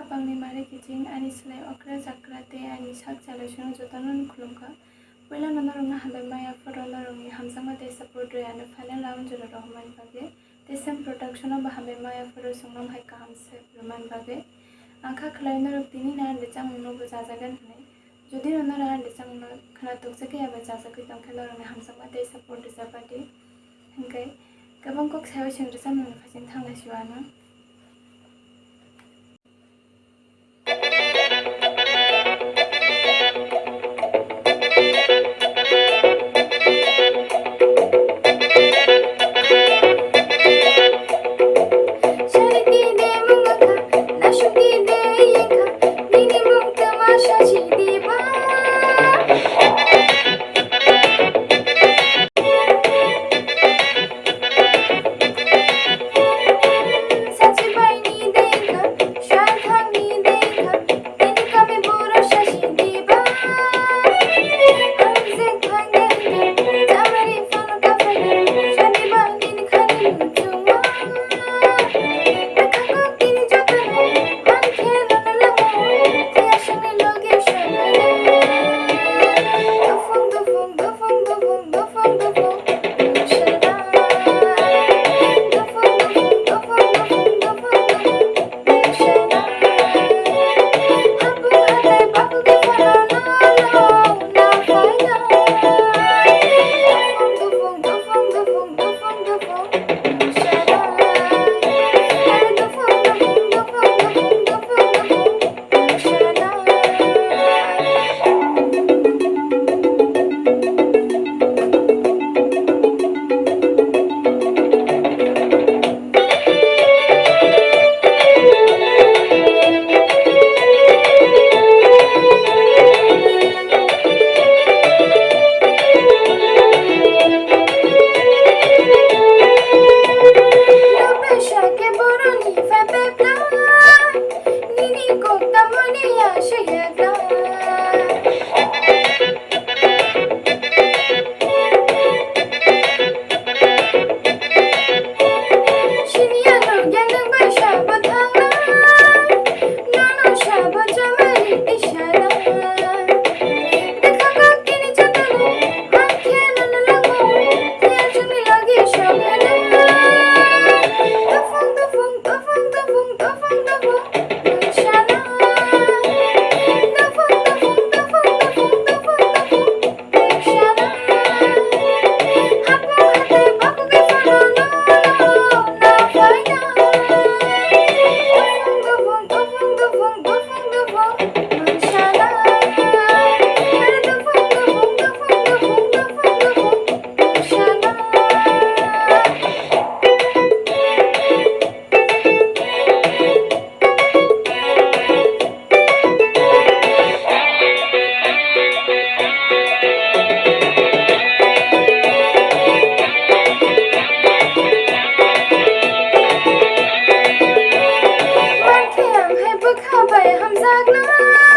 bangni mare kiching ani slai okra jakra te ani sak chalai shung jotanon khulumka poila nanorongna hambai maya forolorongni hamjama te support rayano final round jora rohman bage te sem production of hambai maya foro songnam hai kaham se roman bage angkha khlai norok tini na ande chamungno bo jajagan hne jodi nonora ande chamungno khana tokjake aba jajagoi tongkha norongni hamjama te support japati hingkai gabang kok sayo sengri chamungni phajing thangna siwano Hamzagna